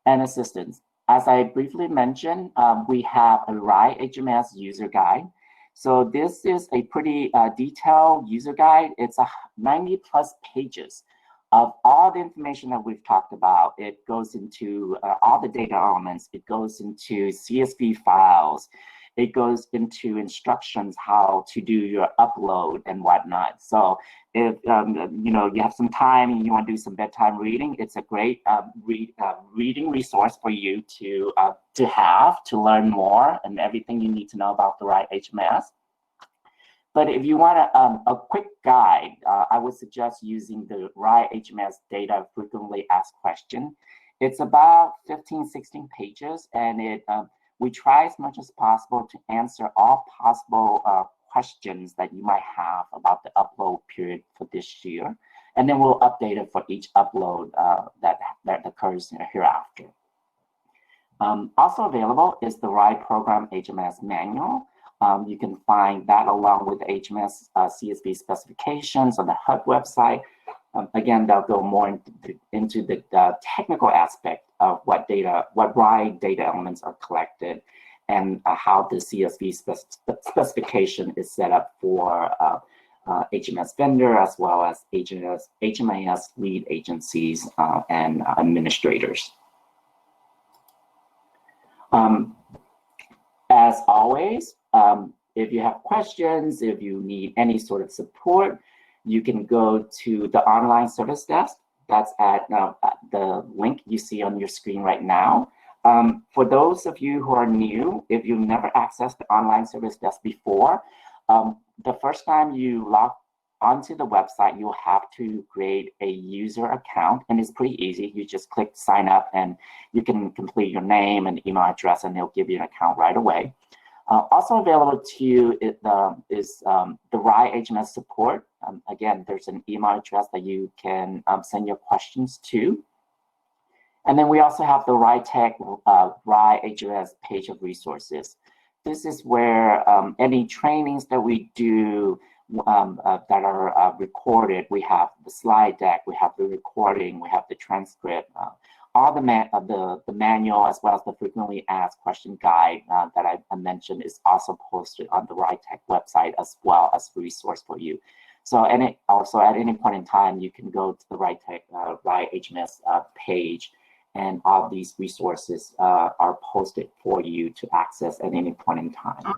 and assistance. As I briefly mentioned, we have a RHY-HMIS user guide. So this is a pretty detailed user guide. It's 90+ pages of all the information that we've talked about. It goes into all the data elements. It goes into CSV files. It goes into instructions how to do your upload and whatnot. So if you have some time and you want to do some bedtime reading, it's a great reading resource for you to learn more and everything you need to know about the RHY-HMIS. But if you want a quick guide, I would suggest using the RHY-HMIS data frequently asked question. It's about 15-16 pages, and we try as much as possible to answer all possible questions that you might have about the upload period for this year. And then we'll update it for each upload that occurs hereafter. Also available is the RHY Program HMIS Manual. You can find that along with the HMIS CSV specifications on the HUD website. Again, they'll go more into the technical aspect of what RHY data elements are collected and how the CSV specification is set up for HMIS vendor as well as HMIS lead agencies and administrators. As always, if you have questions, if you need any sort of support, you can go to the online service desk. That's at the link you see on your screen right now. For those of you who are new, if you've never accessed the online service desk before, the first time you log onto the website, you'll have to create a user account, and it's pretty easy. You just click sign up, and you can complete your name and email address, and they'll give you an account right away. Also available to you is the RHY-HMIS support. Again, there's an email address that you can send your questions to. And then we also have the RHY-HMIS page of resources. This is where any trainings that we do that are recorded, we have the slide deck, we have the recording, we have the transcript, all the manual as well as the frequently asked question guide that I mentioned is also posted on the RHY-Tech website as well as a resource for you. So also at any point in time, you can go to the RHY-Tech RHY-HMIS page, and all these resources are posted for you to access at any point in time.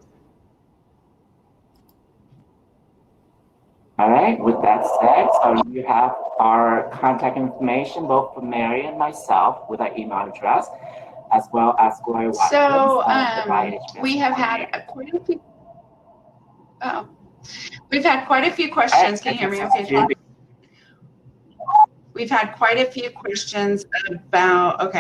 All right, with that said, so you have our contact information, both for Mary and myself, with our email address, as well as Gloria Watkins. So we have had quite a few. We've had quite a few questions. Can you hear me okay? We've had quite a few questions about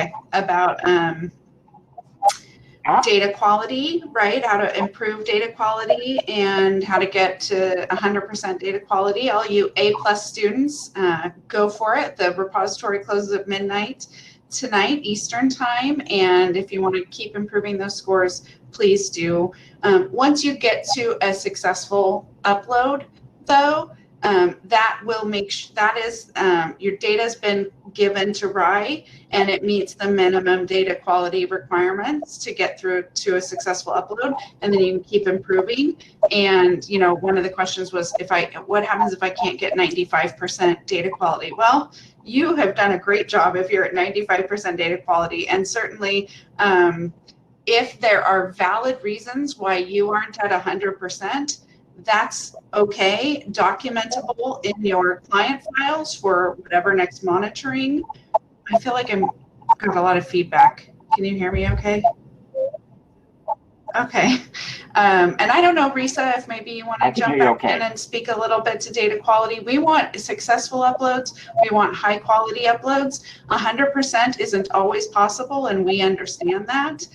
data quality, right? How to improve data quality and how to get to 100% data quality. All you A+ students, go for it. The repository closes at midnight tonight, Eastern time. And if you want to keep improving those scores, please do. Once you get to a successful upload, though, that will make that is your data has been given to RHY and it meets the minimum data quality requirements to get through to a successful upload, and then you can keep improving. And one of the questions was, what happens if I can't get 95% data quality? Well, you have done a great job if you're at 95% data quality, and certainly if there are valid reasons why you aren't at 100%, that's okay, documentable in your client files for whatever next monitoring. I feel like I've got a lot of feedback. Can you hear me okay? Okay. And I don't know, Risa, if maybe you want to jump back in and speak a little bit to data quality. We want successful uploads. We want high quality uploads. 100% isn't always possible, and we understand that.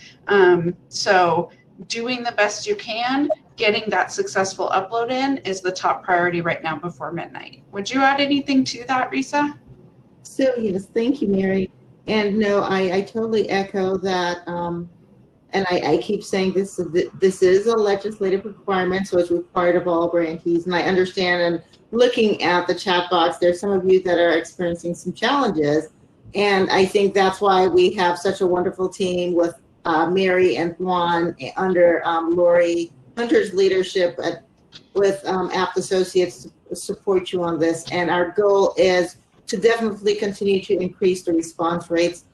So doing the best you can, getting that successful upload in is the top priority right now before midnight. Would you add anything to that, Risa? So yes, thank you, Mary. And no, I totally echo that. and I keep saying this is a legislative requirement, so it's required of all grantees. And I understand, and looking at the chat box, there's some of you that are experiencing some challenges. And I think that's why we have such a wonderful team with Mary and Juan under Lori Hunter's leadership with Apt Associates to support you on this. And our goal is to definitely continue to increase the response rates.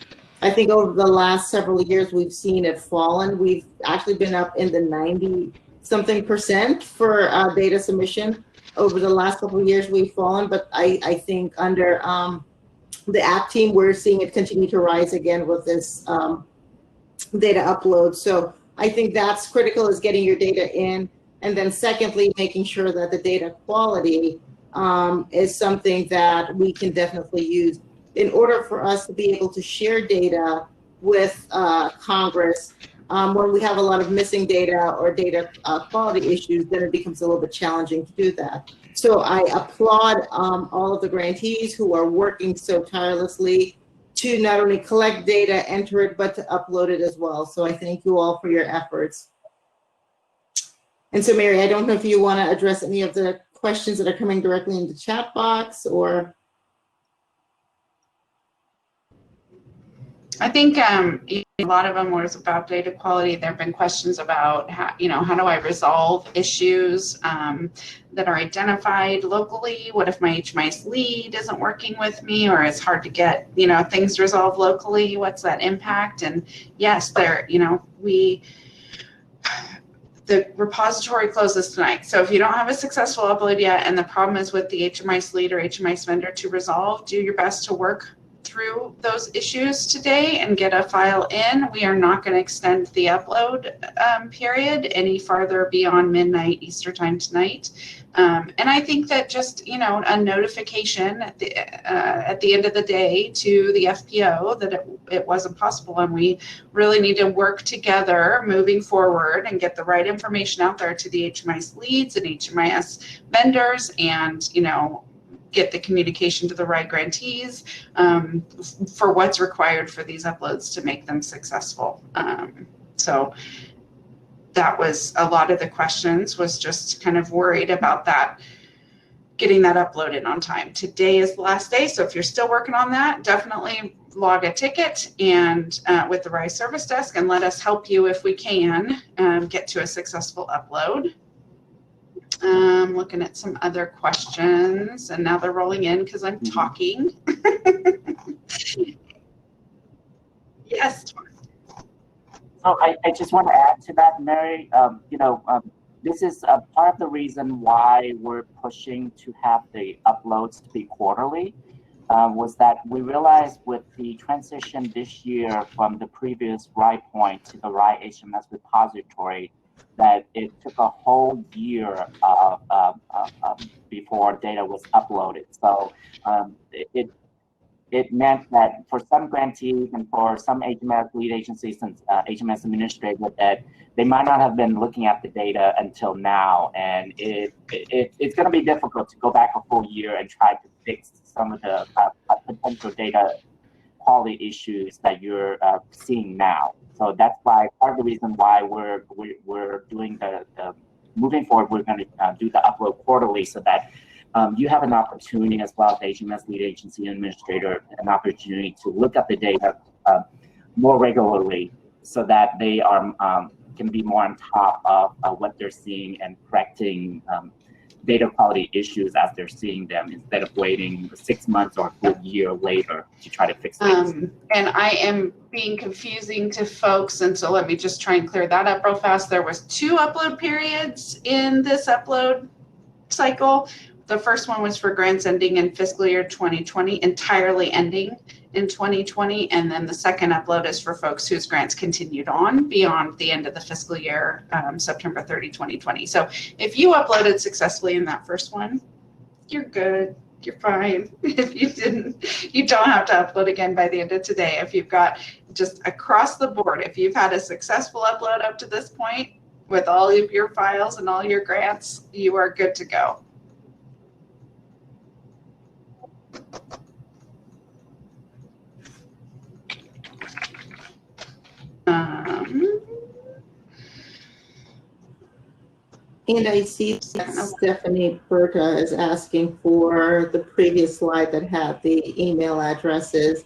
I think over the last several years, we've seen it fallen. We've actually been up in the 90-something% for data submission. Over the last couple of years, we've fallen, but I think under the app team, we're seeing it continue to rise again with this data upload. So I think that's critical, is getting your data in. And then secondly, making sure that the data quality is something that we can definitely use. In order for us to be able to share data with Congress, when we have a lot of missing data or data quality issues, then it becomes a little bit challenging to do that. So I applaud all of the grantees who are working so tirelessly to not only collect data, enter it, but to upload it as well. So I thank you all for your efforts. And so, Mary, I don't know if you want to address any of the questions that are coming directly in the chat box, or. I think a lot of them was about data quality. There have been questions about how do I resolve issues that are identified locally? What if my HMIS lead isn't working with me, or it's hard to get things resolved locally? What's that impact? And yes, the repository closes tonight. So if you don't have a successful upload yet, and the problem is with the HMIS lead or HMIS vendor to resolve, do your best to work through those issues today and get a file in. We are not going to extend the upload period any farther beyond midnight Eastern time tonight. And I think that just, a notification at the end of the day to the FPO that it wasn't possible, and we really need to work together moving forward and get the right information out there to the HMIS leads and HMIS vendors, and, get the communication to the right grantees for what's required for these uploads to make them successful. So that was a lot of the questions, was just kind of worried about that, getting that uploaded on time. Today is the last day, so if you're still working on that, definitely log a ticket and with the RHY service desk, and let us help you if we can get to a successful upload. Looking at some other questions, and now they're rolling in because I'm talking. Yes. So I just want to add to that, Mary. This is part of the reason why we're pushing to have the uploads to be quarterly. Was that we realized with the transition this year from the previous RHY point to the RHY-HMIS repository, that it took a whole year before data was uploaded. So it meant that for some grantees and for some HMIS lead agencies and HMIS administrators, that they might not have been looking at the data until now, and it's going to be difficult to go back a full year and try to fix some of the potential data quality issues that you're seeing now. So that's why part of the reason why we're doing the moving forward, we're going to do the upload quarterly, so that you have an opportunity, as well as the HMIS lead agency administrator, an opportunity to look at the data more regularly, so that they are can be more on top of what they're seeing and correcting data quality issues as they're seeing them, instead of waiting 6 months or a full year later to try to fix things. And I am being confusing to folks, and so let me just try and clear that up real fast. There was 2 upload periods in this upload cycle. The first one was for grants ending in fiscal year 2020, entirely ending in 2020. And then the second upload is for folks whose grants continued on beyond the end of the fiscal year, September 30, 2020. So if you uploaded successfully in that first one, you're good. You're fine. If you didn't, you don't have to upload again by the end of today. If you've got just across the board, if you've had a successful upload up to this point with all of your files and all your grants, you are good to go. And I see that Stephanie Berta is asking for the previous slide that had the email addresses.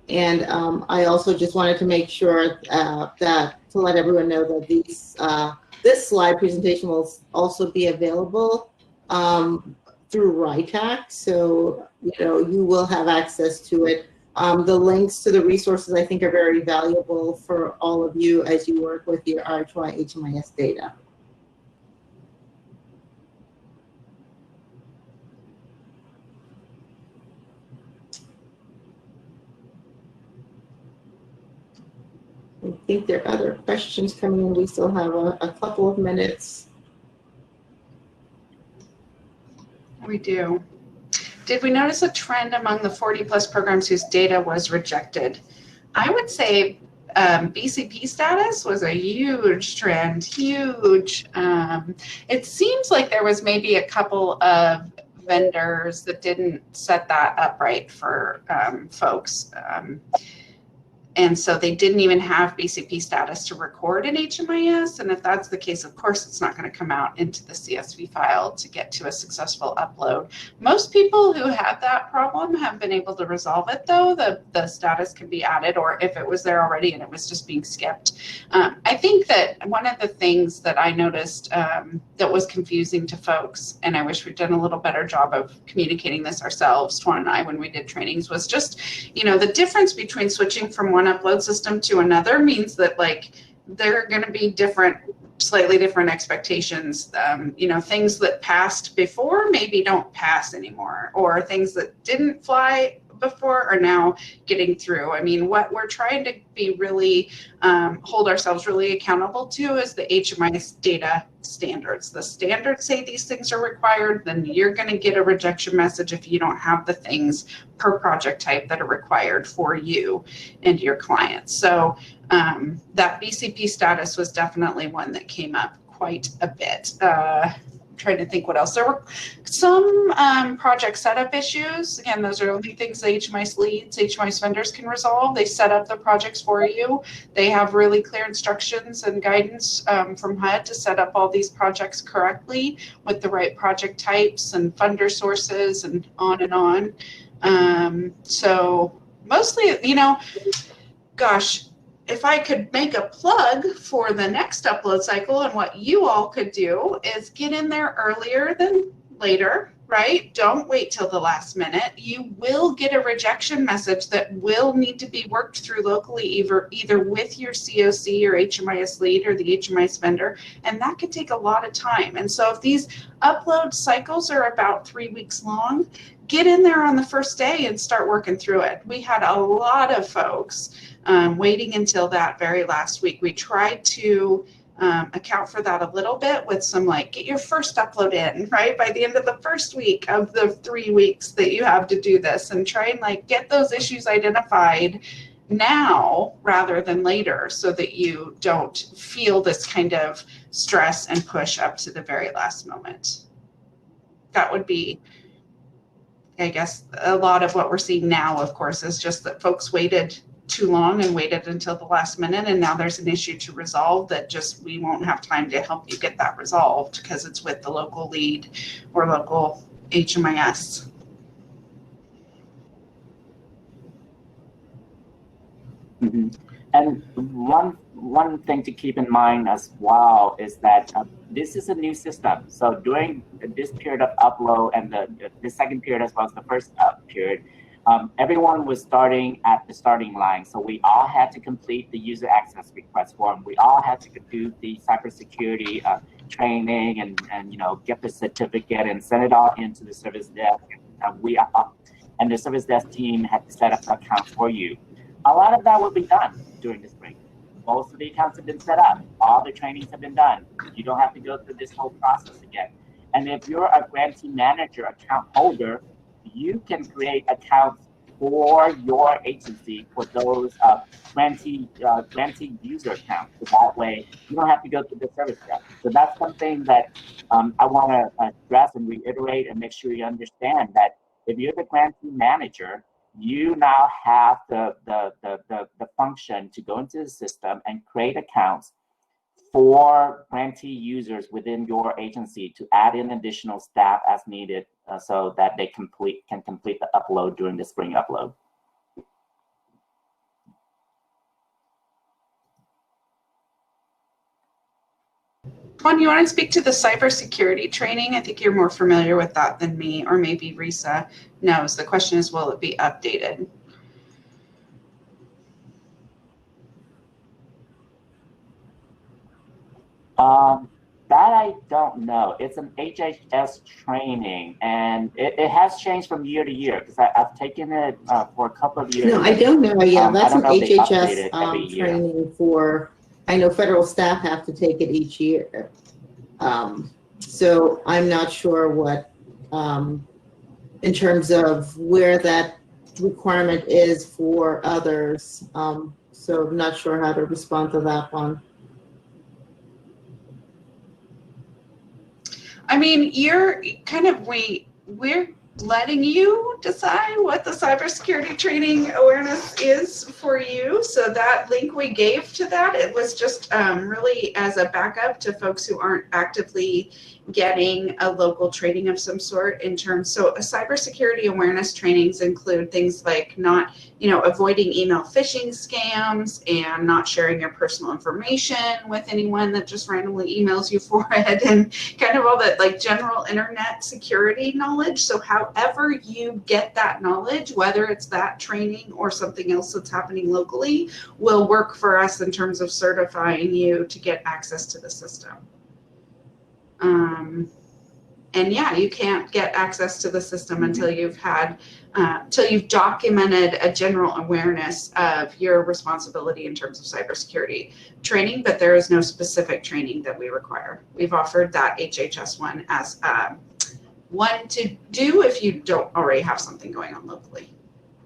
And I also just wanted to make sure that to let everyone know that this slide presentation will also be available through RHY-TAC. So, you will have access to it. The links to the resources, I think, are very valuable for all of you as you work with your RHY-HMIS data. I think there are other questions coming in. We still have a couple of minutes. We do. Did we notice a trend among the 40+ programs whose data was rejected? I would say BCP status was a huge trend, huge. It seems like there was maybe a couple of vendors that didn't set that up right for folks. And so they didn't even have BCP status to record in HMIS. And if that's the case, of course, it's not going to come out into the CSV file to get to a successful upload. Most people who had that problem have been able to resolve it, though. The status can be added, or if it was there already and it was just being skipped. I think that one of the things that I noticed that was confusing to folks, and I wish we'd done a little better job of communicating this ourselves, Tuan and I, when we did trainings, was just, the difference between switching from one upload system to another means that there are going to be slightly different expectations. Things that passed before maybe don't pass anymore, or things that didn't fly before are now getting through. I mean, what we're trying to be really hold ourselves really accountable to is the HMIS data standards. The standards say these things are required, then you're going to get a rejection message if you don't have the things per project type that are required for you and your clients. So that BCP status was definitely one that came up quite a bit. Trying to think what else. There were some project setup issues. Again, those are only things the HMIS leads, HMIS vendors can resolve. They set up the projects for you. They have really clear instructions and guidance from HUD to set up all these projects correctly with the right project types and funder sources and on and on. So mostly, gosh, if I could make a plug for the next upload cycle, and what you all could do is get in there earlier than later, right? Don't wait till the last minute. You will get a rejection message that will need to be worked through locally, either with your COC or HMIS lead or the HMIS vendor, and that could take a lot of time. And so if these upload cycles are about 3 weeks long, get in there on the first day and start working through it. We had a lot of folks waiting until that very last week. We tried to account for that a little bit with some get your first upload in, right? By the end of the first week of the 3 weeks that you have to do this, and try and get those issues identified now rather than later, so that you don't feel this kind of stress and push up to the very last moment. That would be, I guess, a lot of what we're seeing now, of course, is just that folks waited too long and waited until the last minute, and now there's an issue to resolve that just we won't have time to help you get that resolved because it's with the local lead or local HMIS. Mm-hmm. And one thing to keep in mind as well is that this is a new system. So during this period of upload and the second period as well as the first period, everyone was starting at the starting line. So we all had to complete the user access request form. We all had to do the cybersecurity training and get the certificate and send it all into the service desk. And the service desk team had to set up the account for you. A lot of that will be done during the spring. Most of the accounts have been set up. All the trainings have been done. You don't have to go through this whole process again. And if you're a grantee manager, account holder, you can create accounts for your agency for those grantee user accounts. So that way, you don't have to go through the service desk. So that's something that I want to stress and reiterate and make sure you understand that if you're the grantee manager, you now have the function to go into the system and create accounts for grantee users within your agency to add in additional staff as needed so that they can complete the upload during the spring upload. Juan, you want to speak to the cybersecurity training? I think you're more familiar with that than me, or maybe Risa knows. The question is, will it be updated? That I don't know. It's an HHS training, and it has changed from year to year because I've taken it for a couple of years. No, I don't know. Yeah, that's an HHS training for, I know federal staff have to take it each year. So I'm not sure what, in terms of where that requirement is for others. So I'm not sure how to respond to that one. I mean, you're kind of, we're letting you decide what the cybersecurity training awareness is for you. So that link we gave to that, it was just really as a backup to folks who aren't actively getting a local training of some sort in terms. So cybersecurity awareness trainings include things like not, avoiding email phishing scams and not sharing your personal information with anyone that just randomly emails you for it, and kind of all that like general internet security knowledge. So however you get that knowledge, whether it's that training or something else that's happening locally, will work for us in terms of certifying you to get access to the system. And yeah, you can't get access to the system until you've had, till you've documented a general awareness of your responsibility in terms of cybersecurity training, but there is no specific training that we require. We've offered that HHS one as one to do if you don't already have something going on locally.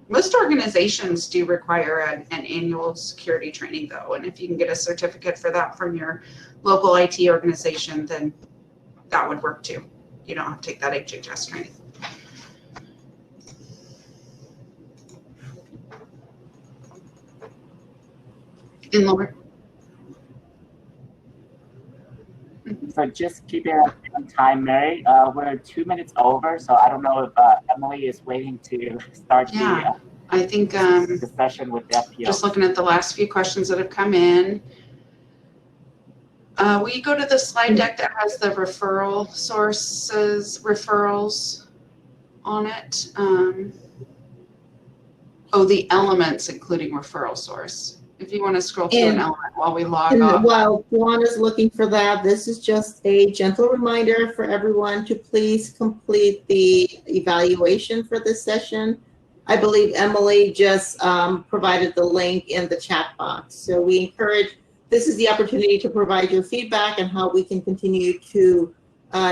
Most organizations do require an annual security training though, and if you can get a certificate for that from your local IT organization, then that would work too. You don't have to take that HHS training. In Lord. So just keeping on time, Mary. We're 2 minutes over, so I don't know if Emily is waiting to start I think the session with the FPO. Just looking at the last few questions that have come in. We go to the slide deck that has the referral sources, referrals on it. The elements including referral source. If you want to scroll to an element while we log off. While Juan is looking for that, this is just a gentle reminder for everyone to please complete the evaluation for this session. I believe Emily just provided the link in the chat box. So we encourage, this is the opportunity to provide your feedback and how we can continue to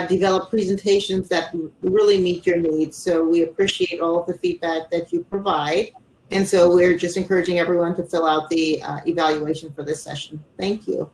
develop presentations that really meet your needs. So we appreciate all of the feedback that you provide. And so we're just encouraging everyone to fill out the evaluation for this session. Thank you.